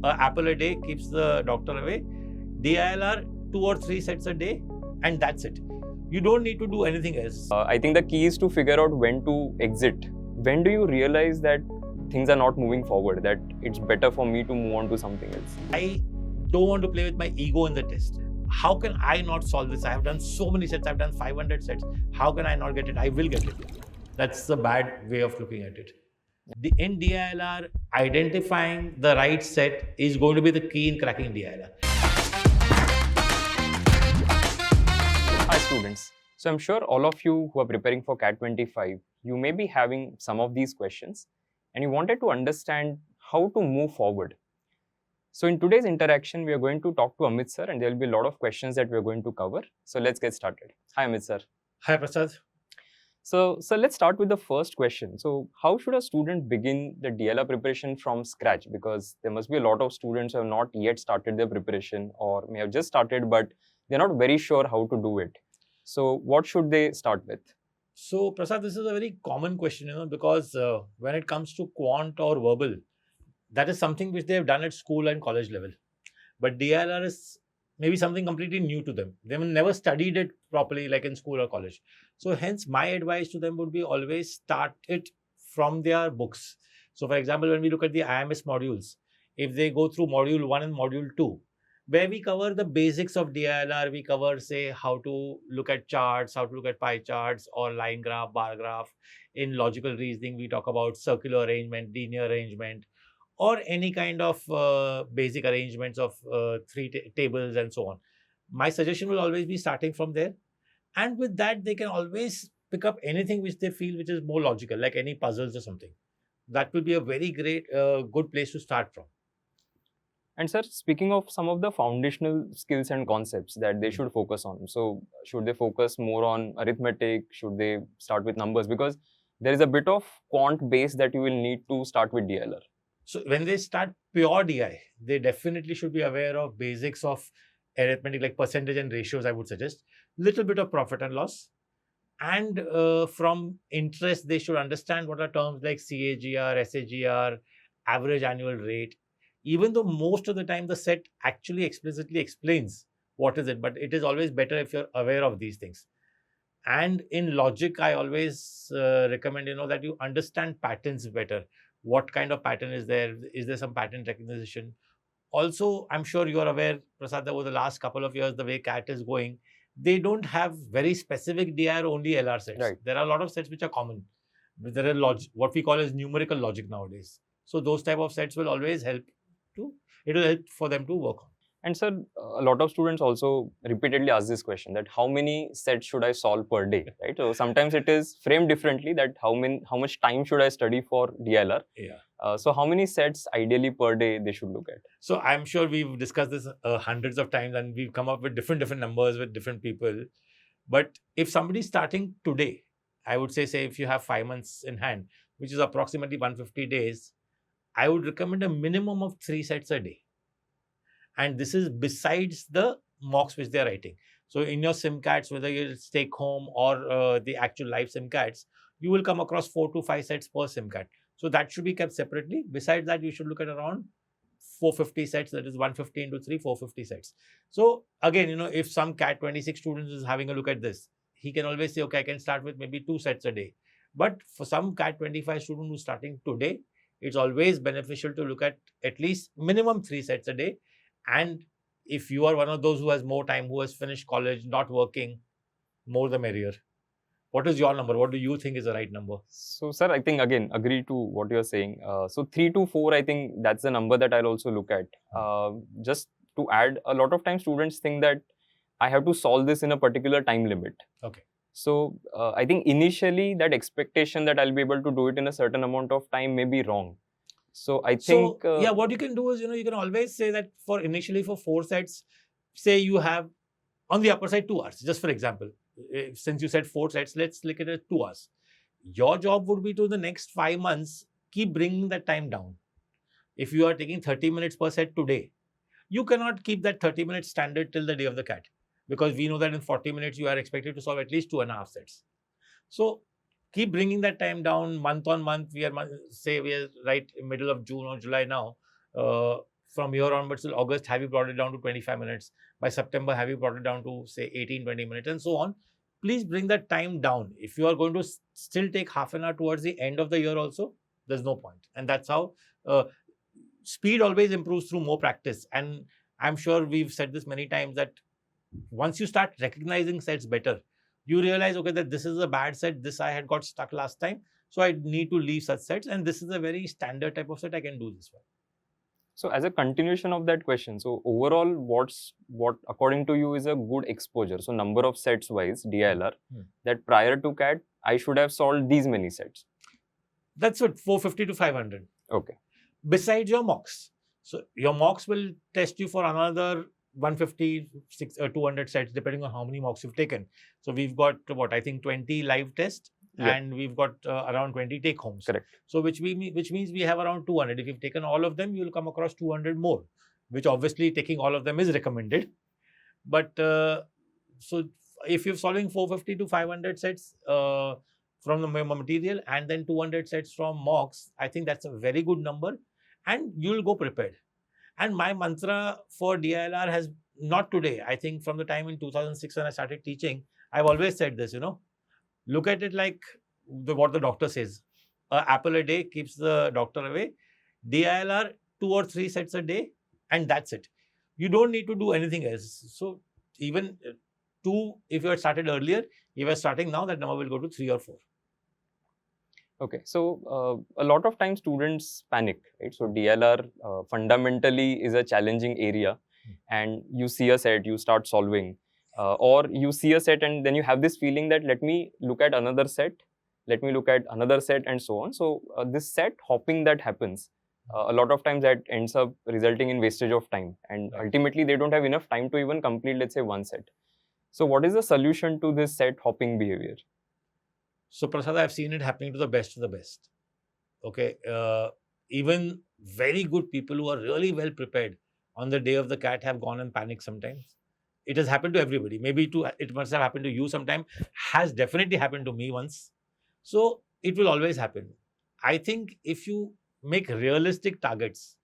apple a day keeps the doctor away. DILR 2 or 3 sets a day, and that's it. You don't need to do anything else. I think the key is to figure out when to exit. When do you realize that things are not moving forward, that it's better for me to move on to something else? I don't want to play with my ego in the test. How can I not solve this? I have done so many sets. I've done 500 sets. How can I not get it? I will get it. That's the bad way of looking at it. In DILR, identifying the right set is going to be the key in cracking DILR. Hi students. So I'm sure all of you who are preparing for CAT 25, you may be having some of these questions and you wanted to understand how to move forward. So in today's interaction, we are going to talk to Amit sir and there will be a lot of questions that we are going to cover. So let's get started. Hi Amit sir. Hi Prasad. So let's start with the first question. So how should a student begin the DILR preparation from scratch? Because there must be a lot of students who have not yet started their preparation or may have just started but they're not very sure how to do it. So what should they start with? So Prasad, this is a very common question, because when it comes to quant or verbal, that is something which they have done at school and college level. But DILR is maybe something completely new to them. They have never studied it properly like in school or college. So hence my advice to them would be always start it from their books. So for example, when we look at the IMS modules, if they go through module 1 and module 2, where we cover the basics of DILR, we cover, say, how to look at charts, how to look at pie charts or line graph, bar graph. In logical reasoning, we talk about circular arrangement, linear arrangement, or any kind of basic arrangements of three tables and so on. My suggestion will always be starting from there. And with that, they can always pick up anything which they feel which is more logical, like any puzzles or something. That will be a very great, good place to start from. And sir, speaking of some of the foundational skills and concepts that they should focus on. So should they focus more on arithmetic? Should they start with numbers? Because there is a bit of quant base that you will need to start with DILR. So when they start pure DI, they definitely should be aware of basics of arithmetic like percentage and ratios, I would suggest. Little bit of profit and loss. And from interest, they should understand what are terms like CAGR, SAGR, average annual rate. Even though most of the time the set actually explicitly explains what is it, but it is always better if you're aware of these things. And in logic, I always recommend, that you understand patterns better. What kind of pattern is there? Is there some pattern recognition? Also, I'm sure you're aware, Prasad, over the last couple of years, the way CAT is going, they don't have very specific DIR only LR sets. Right. There are a lot of sets which are common. There are what we call as numerical logic nowadays. So those type of sets will always help it will help for them to work on. And sir, a lot of students also repeatedly ask this question that how many sets should I solve per day, right? So sometimes it is framed differently that how much time should I study for DILR? Yeah. So how many sets ideally per day they should look at? So I'm sure we've discussed this hundreds of times and we've come up with different numbers with different people. But if somebody's starting today, I would say if you have 5 months in hand, which is approximately 150 days, I would recommend a minimum of 3 sets a day. And this is besides the mocks which they're writing. So in your SIMCATs, whether you take home or the actual live SIMCATs, you will come across 4 to 5 sets per SIMCAT. So that should be kept separately. Besides that, you should look at around 450 sets, that is 150 into 3, 450 sets. So again, if some CAT 26 students is having a look at this, he can always say, okay, I can start with maybe 2 sets a day. But for some CAT 25 student who's starting today, it's always beneficial to look at least minimum 3 sets a day. And if you are one of those who has more time, who has finished college, not working, more the merrier. What is your number? What do you think is the right number? So sir, I think again, agree to what you're saying. So 3 to 4, I think that's the number that I'll also look at. Just to add, a lot of times students think that I have to solve this in a particular time limit. Okay. So I think initially that expectation that I'll be able to do it in a certain amount of time may be wrong. So I think... what you can do is, you can always say that initially for 4 sets, say you have on the upper side 2 hours, just for example. Since you said 4 sets, let's look at it 2 hours. Your job would be to the next 5 months, keep bringing that time down. If you are taking 30 minutes per set today, you cannot keep that 30 minutes standard till the day of the CAT. Because we know that in 40 minutes, you are expected to solve at least 2.5 sets. So keep bringing that time down month on month. We are right in middle of June or July now. from here onwards till August, have you brought it down to 25 minutes? By September, have you brought it down to say 18, 20 minutes and so on? Please bring that time down. If you are going to still take half an hour towards the end of the year also, there's no point. And that's how speed always improves through more practice. And I'm sure we've said this many times that once you start recognizing sets better, you realize, okay, that this is a bad set. This I had got stuck last time. So I need to leave such sets. And this is a very standard type of set. I can do this one. So as a continuation of that question, so overall, what according to you is a good exposure? So number of sets wise, DILR, that prior to CAT, I should have solved these many sets. That's what, 450 to 500. Okay. Besides your mocks. So your mocks will test you for another 150, 200 sets, depending on how many mocks you've taken. So we've got what, I think 20 live tests. Yeah. And we've got around 20 take homes. Correct. So which means we have around 200. If you've taken all of them, you'll come across 200 more, which obviously taking all of them is recommended. But so if you're solving 450 to 500 sets from the material and then 200 sets from mocks, I think that's a very good number and you'll go prepared. And my mantra for DILR has not today. I think from the time in 2006 when I started teaching, I've always said this, look at it like what the doctor says. An apple a day keeps the doctor away. DILR, 2 or 3 sets a day, and that's it. You don't need to do anything else. So even 2, if you had started earlier, if you are starting now, that number will go to 3 or 4. Okay, so a lot of times students panic, right? So DILR fundamentally is a challenging area, and you see a set, you start solving. Or you see a set and then you have this feeling that let me look at another set, let me look at another set and so on. So this set hopping that happens, a lot of times that ends up resulting in wastage of time and ultimately they don't have enough time to even complete, let's say, one set. So what is the solution to this set hopping behavior? So Prasad, I've seen it happening to the best of the best. Okay, even very good people who are really well prepared on the day of the CAT have gone and panicked sometimes. It has happened to everybody. Maybe it must have happened to you sometime. Has definitely happened to me once. So it will always happen. I think if you make realistic targets,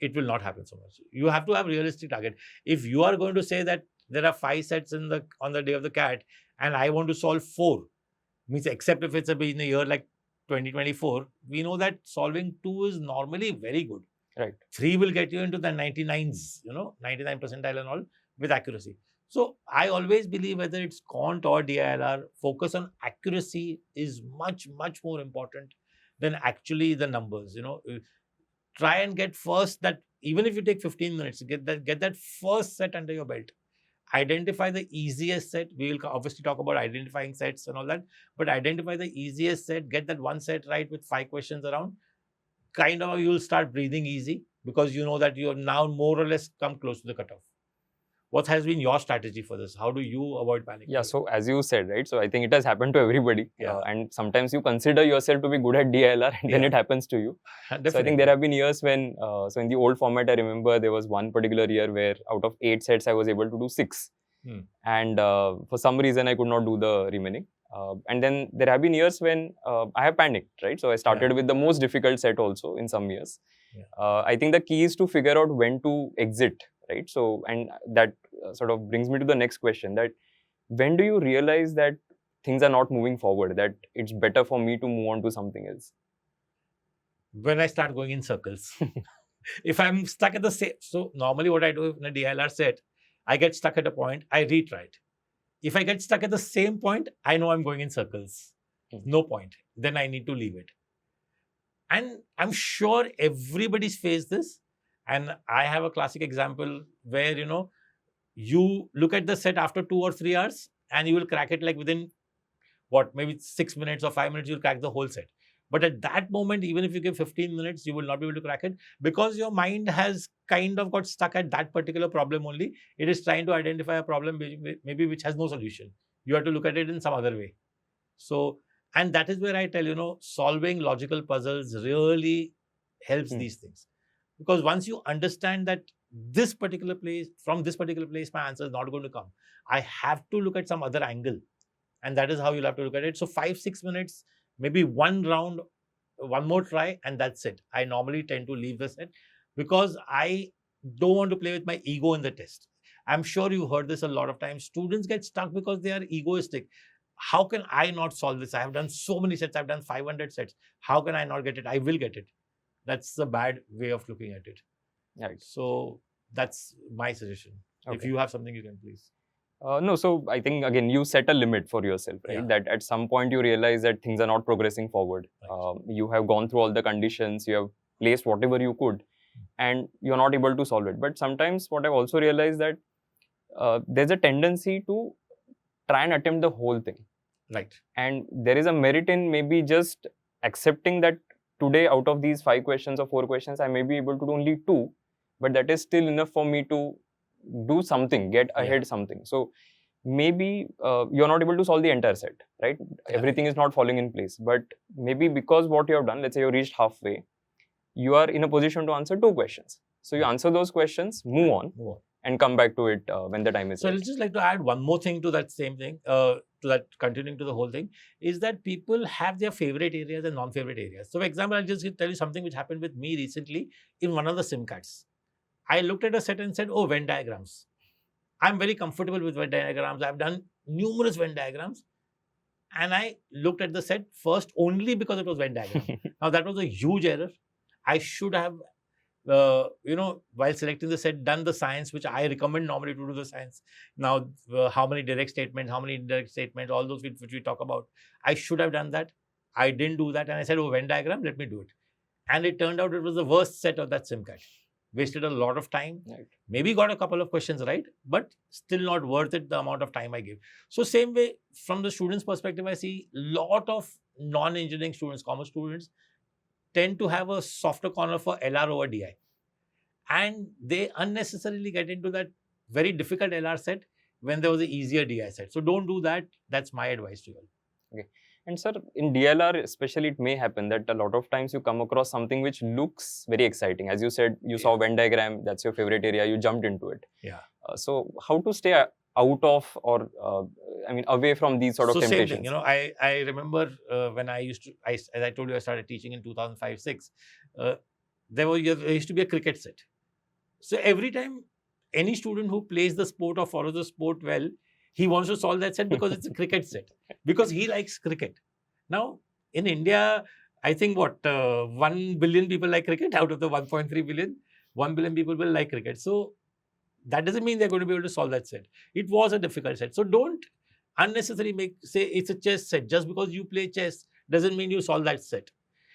it will not happen so much. You have to have realistic target. If you are going to say that there are 5 sets on the day of the CAT and I want to solve 4, means except if it's in a year like 2024, we know that solving 2 is normally very good. Right. 3 will get you into the 99s, 99 percentile and all, with accuracy. So I always believe whether it's quant or DILR, focus on accuracy is much, much more important than actually the numbers. Try and get first that, even if you take 15 minutes, get that first set under your belt. Identify the easiest set. We will obviously talk about identifying sets and all that, but identify the easiest set, get that one set right with 5 questions around. Kind of you'll start breathing easy because you know that you're now more or less come close to the cutoff. What has been your strategy for this? How do you avoid panic? Yeah, so as you said, right? So I think it has happened to everybody. Yeah. And sometimes you consider yourself to be good at DILR and then it happens to you. Definitely. So I think there have been years when, so in the old format, I remember there was one particular year where out of 8 sets, I was able to do 6. And for some reason, I could not do the remaining. And then there have been years when I have panicked, right? So I started with the most difficult set also in some years. I think the key is to figure out when to exit, right? So, and that sort of brings me to the next question, that when do you realize that things are not moving forward, that it's better for me to move on to something else? When I start going in circles. If I'm stuck at the same, so normally what I do in a DILR set, I get stuck at a point, I retry it. If I get stuck at the same point, I know I'm going in circles. No point. Then I need to leave it. And I'm sure everybody's faced this. And I have a classic example where, you look at the set after 2 or 3 hours and you will crack it like within maybe 6 minutes or 5 minutes, you'll crack the whole set. But at that moment, even if you give 15 minutes, you will not be able to crack it because your mind has kind of got stuck at that particular problem only. It is trying to identify a problem maybe which has no solution. You have to look at it in some other way. So, and that is where I tell, solving logical puzzles really helps these things. Because once you understand that from this particular place, my answer is not going to come. I have to look at some other angle. And that is how you'll have to look at it. So 5-6 minutes, maybe one round, one more try, and that's it. I normally tend to leave the set. because I don't want to play with my ego in the test. I'm sure you heard this a lot of times. Students get stuck because they are egoistic. How can I not solve this? I have done so many sets. I've done 500 sets. How can I not get it? I will get it. That's the bad way of looking at it. Right. So that's my suggestion. Okay. If you have something, you can please. No, so I think again you set a limit for yourself, right? Yeah. That at some point you realize that things are not progressing forward. Right. You have gone through all the conditions, you have placed whatever you could, and you're not able to solve it. But sometimes what I've also realized that there's a tendency to try and attempt the whole thing. Right. And there is a merit in maybe just accepting that today out of these 5 questions or 4 questions, I may be able to do only 2, but that is still enough for me to do something, get ahead something. So maybe you're not able to solve the entire set, right? Yeah. Everything is not falling in place, but maybe because what you have done, let's say you reached halfway, you are in a position to answer 2 questions. So you answer those questions, move on, and come back to it when the time is So right. I'll just like to add one more thing to that same thing, to that continuing to the whole thing, is that people have their favorite areas and non-favorite areas. So for example, I'll just tell you something which happened with me recently in one of the SIM cards. I looked at a set and said, oh, Venn diagrams. I'm very comfortable with Venn diagrams. I've done numerous Venn diagrams. And I looked at the set first only because it was Venn diagram. Now that was a huge error. I should have, while selecting the set, done the science, which I recommend normally to do the science. Now, how many direct statements, how many indirect statements, all those which we talk about. I should have done that. I didn't do that. And I said, oh, Venn diagram, let me do it. And it turned out it was the worst set of that SIM card. Wasted a lot of time. Right. Maybe got a couple of questions right, but still not worth it the amount of time I gave. So same way, from the student's perspective, I see a lot of non-engineering students, commerce students, tend to have a softer corner for LR over DI. And they unnecessarily get into that very difficult LR set when there was an easier DI set. So don't do that. That's my advice to you all. Okay. And sir, in DLR especially, it may happen that a lot of times you come across something which looks very exciting. As you said, you saw Venn diagram, that's your favorite area, you jumped into it. Yeah. So how to stay out of or away from these sort of temptations? Same thing. I remember when I used to, as I told you, I started teaching in 2005-06. There used to be a cricket set. So every time any student who plays the sport or follows the sport well, he wants to solve that set because it's a cricket set, because he likes cricket. Now, in India, I think 1 billion people like cricket out of the 1.3 billion. 1 billion people will like cricket. So that doesn't mean they're going to be able to solve that set. It was a difficult set. So don't unnecessarily say it's a chess set. Just because you play chess doesn't mean you solve that set.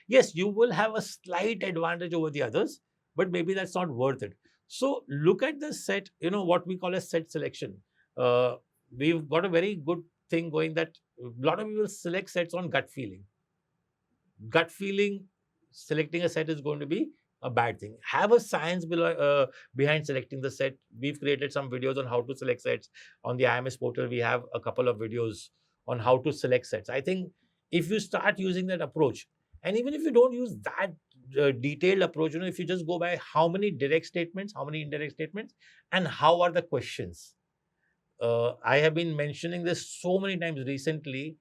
Yes, you will have a slight advantage over the others, but maybe that's not worth it. So look at the set, what we call a set selection. We've got a very good thing going that a lot of people select sets on gut feeling. Gut feeling, selecting a set is going to be a bad thing. Have a science behind selecting the set. We've created some videos on how to select sets. On the IMS portal, we have a couple of videos on how to select sets. I think if you start using that approach, and even if you don't use that detailed approach, if you just go by how many direct statements, how many indirect statements, and how are the questions. I have been mentioning this so many times recently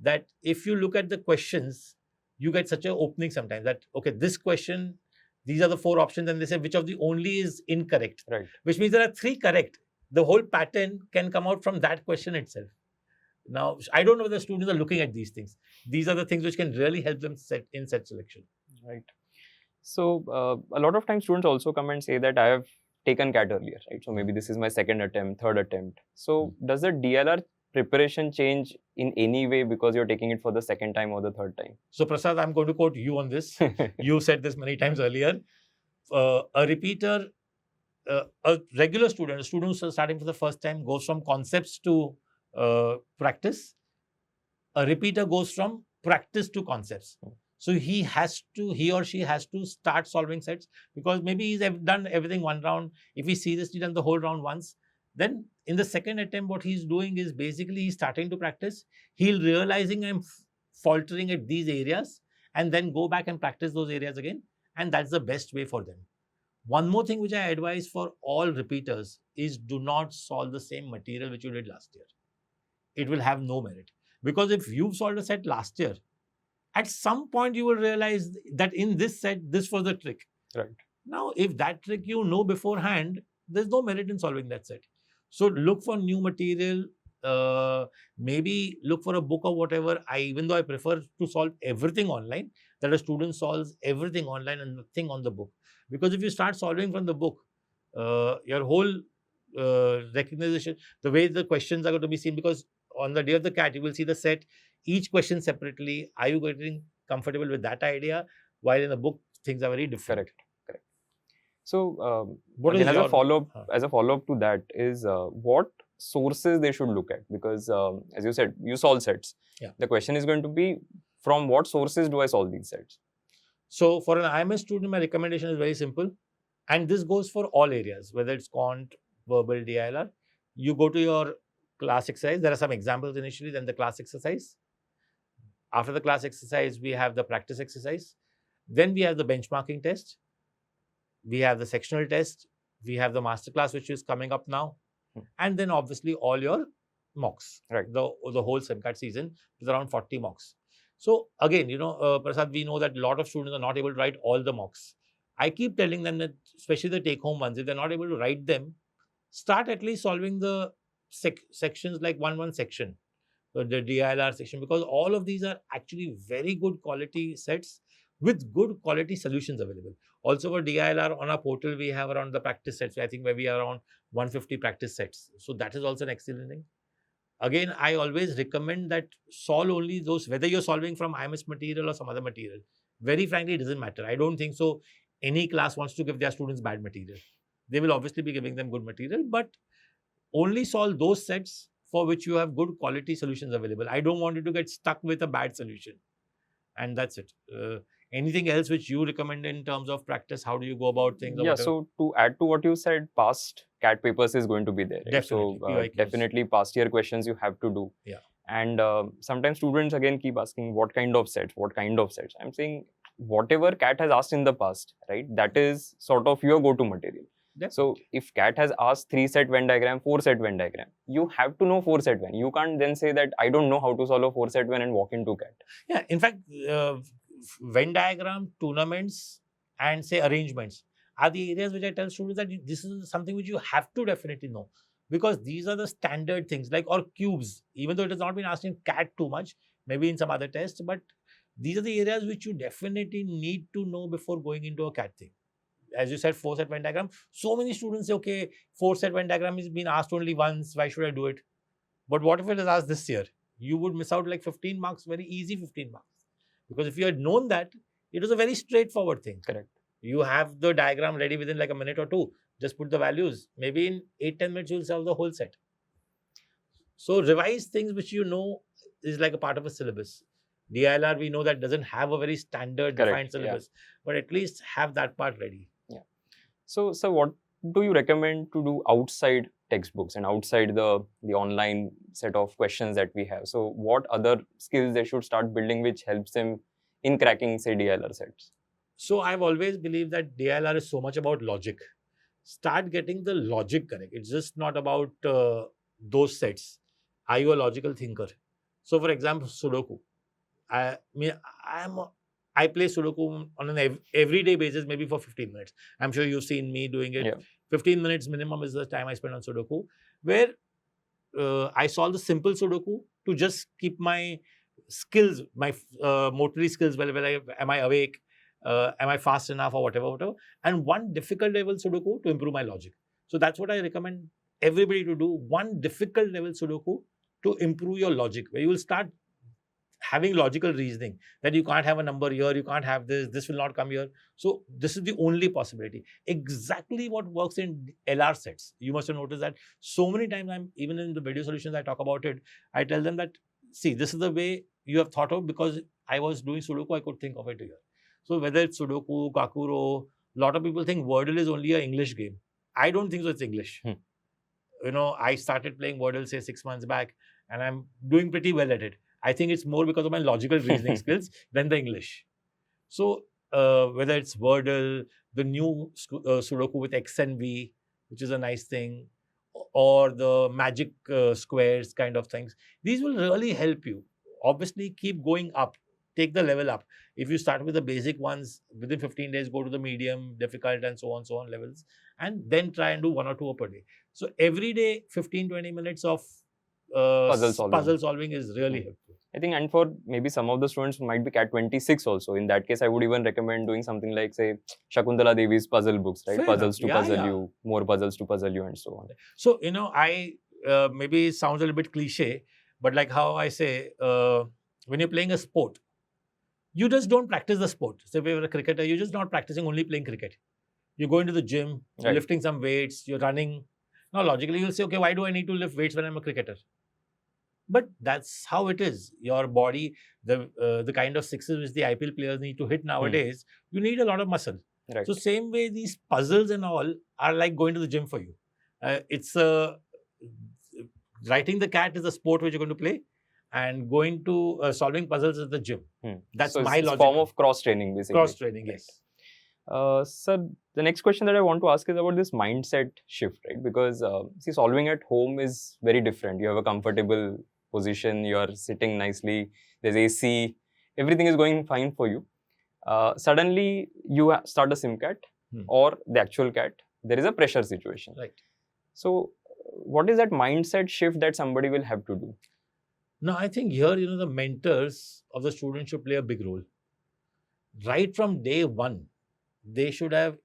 that if you look at the questions, you get such an opening sometimes that, okay, this question, these are the 4 options, and they say which of the only is incorrect. Right. Which means there are 3 correct. The whole pattern can come out from that question itself. Now, I don't know whether students are looking at these things. These are the things which can really help them in set selection. Right. So a lot of times students also come and say that I have taken CAT earlier, right? So maybe this is my 2nd attempt, 3rd attempt. So does the DLR preparation change in any way because you're taking it for the 2nd time or the 3rd time? So Prasad, I'm going to quote you on this. You said this many times earlier. A repeater, a regular student, a student who's starting for the first time goes from concepts to practice. A repeater goes from practice to concepts. So he or she has to start solving sets, because maybe he's done everything one round. If he seriously done the whole round once, then in the 2nd attempt, what he's doing is basically he's starting to practice. He'll realizing I'm faltering at these areas, and then go back and practice those areas again. And that's the best way for them. One more thing which I advise for all repeaters is do not solve the same material which you did last year. It will have no merit. Because if you've solved a set last year, at some point you will realize that in this set, this was the trick. Right. Now, if that trick you know beforehand, there's no merit in solving that set. So look for new material. Maybe look for a book or whatever. Even though I prefer to solve everything online, that a student solves everything online and nothing on the book. Because if you start solving from the book, your whole recognition, the way the questions are going to be seen, because on the day of the cat, you will see the set, each question separately. Are you getting comfortable with that idea? While in the book, things are very different. Correct. Correct. So What again, is as a your- follow-up, Huh. as a follow-up to that is what sources they should look at, because as you said, you solve sets. Yeah. The question is going to be, from what sources do I solve these sets? So for an IMS student, my recommendation is very simple. And this goes for all areas, whether it's quant, verbal, DILR. You go to your class exercise. There are some examples initially, then the class exercise. After the class exercise, we have the practice exercise. Then we have the benchmarking test. We have the sectional test. We have the masterclass, which is coming up now. And then obviously all your mocks. Right. The whole SEMCAT season is around 40 mocks. So again, Prasad, we know that a lot of students are not able to write all the mocks. I keep telling them that, especially the take-home ones, if they're not able to write them, start at least solving the sections, like one section, the DILR section, because all of these are actually very good quality sets with good quality solutions available. Also for DILR on our portal, we have around the practice sets. I think where we are around 150 practice sets. So that is also an excellent thing. Again, I always recommend that solve only those, whether you're solving from IMS material or some other material. Very frankly, it doesn't matter. I don't think so any class wants to give their students bad material. They will obviously be giving them good material, but only solve those sets for which you have good quality solutions available. I don't want you to get stuck with a bad solution. And that's it. Anything else which you recommend in terms of practice? How do you go about things? Yeah, so to add to what you said, past CAT papers is going to be there. Right? Definitely, So PYQs. definitely past year questions you have to do. Yeah. And sometimes students again keep asking what kind of sets, what kind of sets. I'm saying whatever CAT has asked in the past, right? That is sort of your go-to material. So if CAT has asked 3-set Venn diagram, 4-set Venn diagram, you have to know 4-set Venn. You can't then say that I don't know how to solve a 4-set Venn and walk into CAT. Yeah, in fact, Venn diagram, tournaments, and say arrangements are the areas which I tell students that this is something which you have to definitely know, because these are the standard things, like, or cubes, even though it has not been asked in CAT too much, maybe in some other tests, but these are the areas which you definitely need to know before going into a CAT thing. As you said, 4-set Venn diagram. So many students say, okay, 4-set Venn diagram has been asked only once. Why should I do it? But what if it is asked this year? You would miss out like 15 marks, very easy 15 marks. Because if you had known that, it was a very straightforward thing. Correct. You have the diagram ready within like a minute or two. Just put the values. Maybe in 8-10 minutes, you'll solve the whole set. So revise things which you know is like a part of a syllabus. DILR, we know that doesn't have a very standard defined syllabus, but at least have that part ready. Yeah. So what do you recommend to do outside textbooks and outside the online set of questions that we have? So what other skills they should start building which helps them in cracking, say, DILR sets? So I've always believed that DILR is so much about logic. Start getting the logic correct. It's just not about those sets. Are you a logical thinker? So for example, Sudoku. I play Sudoku on an everyday basis, maybe for 15 minutes. I'm sure you've seen me doing it. Yeah. 15 minutes minimum is the time I spend on Sudoku, where I solve the simple Sudoku to just keep my skills, my motory skills, am I awake? Am I fast enough, or whatever. And one difficult level Sudoku to improve my logic. So that's what I recommend everybody to do. One difficult level Sudoku to improve your logic, where you will start having logical reasoning, that you can't have a number here, you can't have this will not come here. So this is the only possibility. Exactly what works in LR sets. You must have noticed that so many times, even in the video solutions I talk about it, I tell them that, see, this is the way you have thought of, because I was doing Sudoku, I could think of it here. So whether it's Sudoku, Kakuro, a lot of people think Wordle is only an English game. I don't think so, it's English. I started playing Wordle, say 6 months back, and I'm doing pretty well at it. I think it's more because of my logical reasoning skills than the English. So whether it's Wordle, the new Sudoku with X and V, which is a nice thing, or the magic squares kind of things, these will really help you. Obviously, keep going up. take the level up. If you start with the basic ones, within 15 days, go to the medium, difficult, and so on levels, and then try and do 1 or 2 per day. So every day, 15-20 minutes of puzzle solving is really helpful. I think, and for maybe some of the students might be Cat 26 also. In that case, I would even recommend doing something like, say, Shakuntala Devi's puzzle books, right? Fair Puzzles enough. to puzzle you, more puzzles to puzzle you, and so on. So, I maybe it sounds a little bit cliche, but like how I say, when you're playing a sport, you just don't practice the sport. So if you're a cricketer, you're just not practicing only playing cricket. You're going to the gym, you're lifting some weights, you're running. Now, logically, you'll say, okay, why do I need to lift weights when I'm a cricketer? But that's how it is. Your body, the kind of sixes which the IPL players need to hit nowadays, you need a lot of muscle. Right. So same way, these puzzles and all are like going to the gym for you. Writing the cat is a sport which you're going to play, and going to solving puzzles is the gym. That's so my it's logic. Form of cross training, basically. Cross training, yes. Sir, the next question that I want to ask is about this mindset shift, right? Because see, solving at home is very different. You have a comfortable position, you are sitting nicely, there's AC, everything is going fine for you. Suddenly, you start a sim cat or the actual cat, there is a pressure situation. Right. So, what is that mindset shift that somebody will have to do? No, I think here, the mentors of the students should play a big role. Right from day one, they should have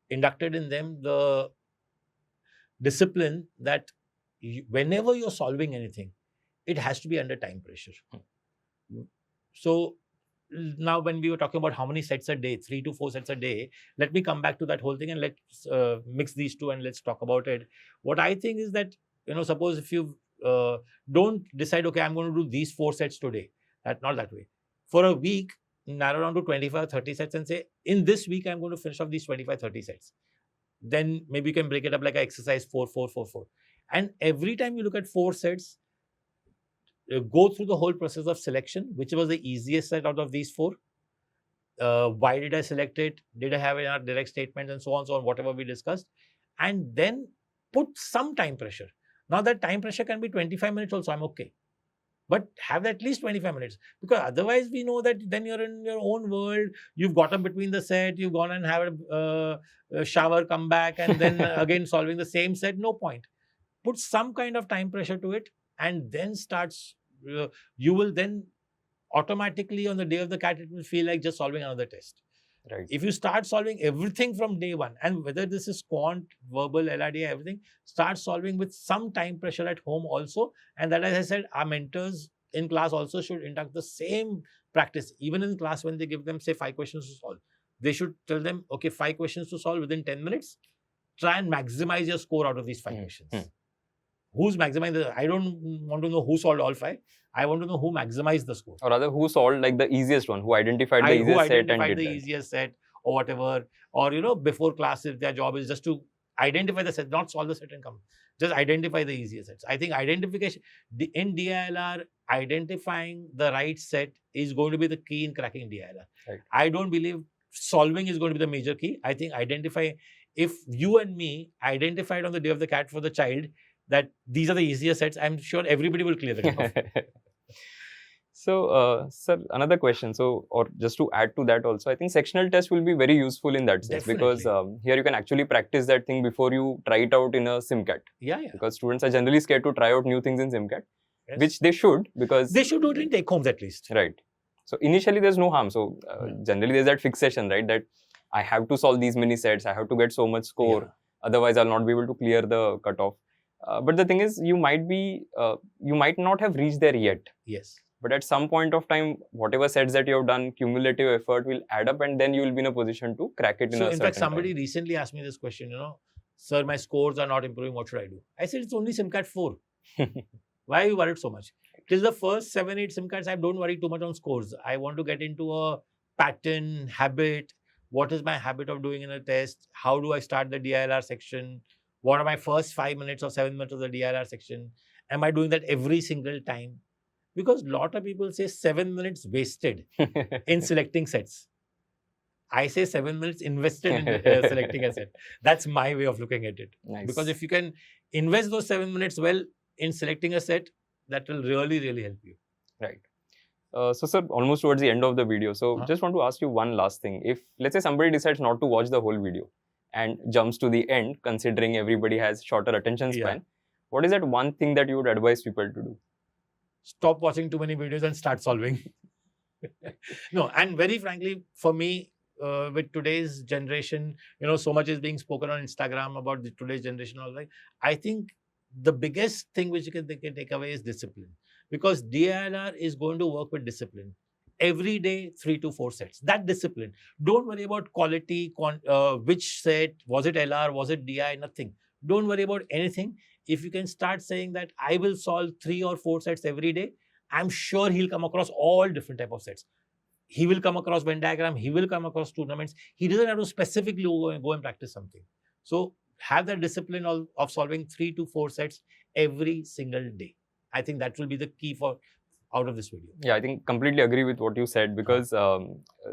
inducted in them the discipline that whenever you're solving anything, it has to be under time pressure. So now when we were talking about how many sets a day, 3 to 4 sets a day, let me come back to that whole thing and let's mix these two and let's talk about it. What I think is that, suppose if you don't decide, okay, I'm going to do these 4 sets today, not that way. For a week, narrow down to 25, 30 sets and say, in this week, I'm going to finish off these 25, 30 sets. Then maybe you can break it up like an exercise 4, 4, 4, 4. And every time you look at 4 sets, go through the whole process of selection, which was the easiest set out of these 4. Why did I select it? Did I have enough direct statements and so on, whatever we discussed. And then put some time pressure. Now that time pressure can be 25 minutes also, I'm okay. But have at least 25 minutes. Because otherwise we know that then you're in your own world. You've got up between the set, you've gone and have a shower, come back, and then again solving the same set. No point. Put some kind of time pressure to it and then starts. You will then automatically on the day of the cat, it will feel like just solving another test. Right. If you start solving everything from day one, and whether this is quant, verbal, LRD, everything, start solving with some time pressure at home also. And that, as I said, our mentors in class also should induct the same practice. Even in class, when they give them, say, 5 questions to solve, they should tell them, okay, 5 questions to solve within 10 minutes. Try and maximize your score out of these 5 questions. Who's maximizing? I don't want to know who solved all 5. I want to know who maximized the score. Or rather, who solved like the easiest one, who identified the easiest set and did the easiest set or whatever. Or, before class, if their job is just to identify the set, not solve the set and come. Just identify the easiest sets. I think identification, in DILR, identifying the right set is going to be the key in cracking DILR. Right. I don't believe solving is going to be the major key. I think if you and me identified on the day of the cat for the child, that these are the easiest sets, I'm sure everybody will clear the cutoff. So, sir, another question. So, or just to add to that also, I think sectional tests will be very useful in that sense. Definitely. Because here you can actually practice that thing before you try it out in a SimCat. Yeah. Because students are generally scared to try out new things in SimCat, Yes. which they should, because They should do it in take-homes at least. Right. So, initially there's no harm. So, generally there's that fixation, right? That I have to solve these many sets, I have to get so much score, otherwise I'll not be able to clear the cutoff. But the thing is, you might not have reached there yet. Yes. But at some point of time, whatever sets that you have done, cumulative effort will add up, and then you will be in a position to crack it in a certain time. So, in fact, somebody recently asked me this question, sir, my scores are not improving, what should I do? I said, it's only SimCat 4. Why are you worried so much? Till the first 7, 8 SimCats, I don't worry too much on scores. I want to get into a pattern, habit. What is my habit of doing in a test? How do I start the DILR section? What are my first 5 minutes or 7 minutes of the DILR section? Am I doing that every single time? Because a lot of people say 7 minutes wasted in selecting sets. I say 7 minutes invested in selecting a set. That's my way of looking at it. Nice. Because if you can invest those 7 minutes well in selecting a set, that will really, really help you. Right. So, sir, almost towards the end of the video. So, Uh-huh. just want to ask you one last thing. If, let's say, somebody decides not to watch the whole video and jumps to the end, considering everybody has shorter attention Yeah. span, what is that one thing that you would advise people to do? Stop watching too many videos and start solving. No, and very frankly, for me, with today's generation, so much is being spoken on Instagram about today's generation. All right, I think the biggest thing which they can take away is discipline, because DILR is going to work with discipline. Every day, 3 to 4 sets. That discipline. Don't worry about quality, which set, was it LR, was it DI, nothing. Don't worry about anything. If you can start saying that I will solve 3 or 4 sets every day, I'm sure he'll come across all different type of sets. He will come across Venn diagram. He will come across tournaments. He doesn't have to specifically go and practice something. So have that discipline of solving 3 to 4 sets every single day. I think that will be the key for out of this video. Yeah, I think completely agree with what you said, because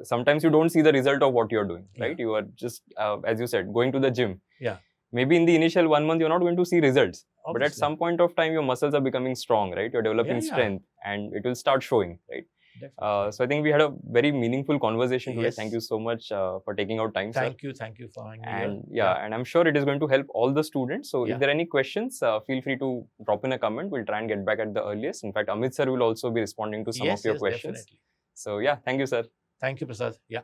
sometimes you don't see the result of what you're doing, right? Yeah. You are just, as you said, going to the gym. Yeah. Maybe in the initial 1 month, you're not going to see results. But at Obviously. some point of time, your muscles are becoming strong, right? You're developing Yeah. strength and it will start showing, right? Definitely. So I think we had a very meaningful conversation today. Yes. Thank you so much for taking out time, sir. Thank you for having me And here. and I'm sure it is going to help all the students. So Yeah. if there are any questions, feel free to drop in a comment. We'll try and get back at the earliest. In fact, Amit sir will also be responding to some of your questions. Definitely. So yeah, thank you, sir. Thank you, Prasad. Yeah.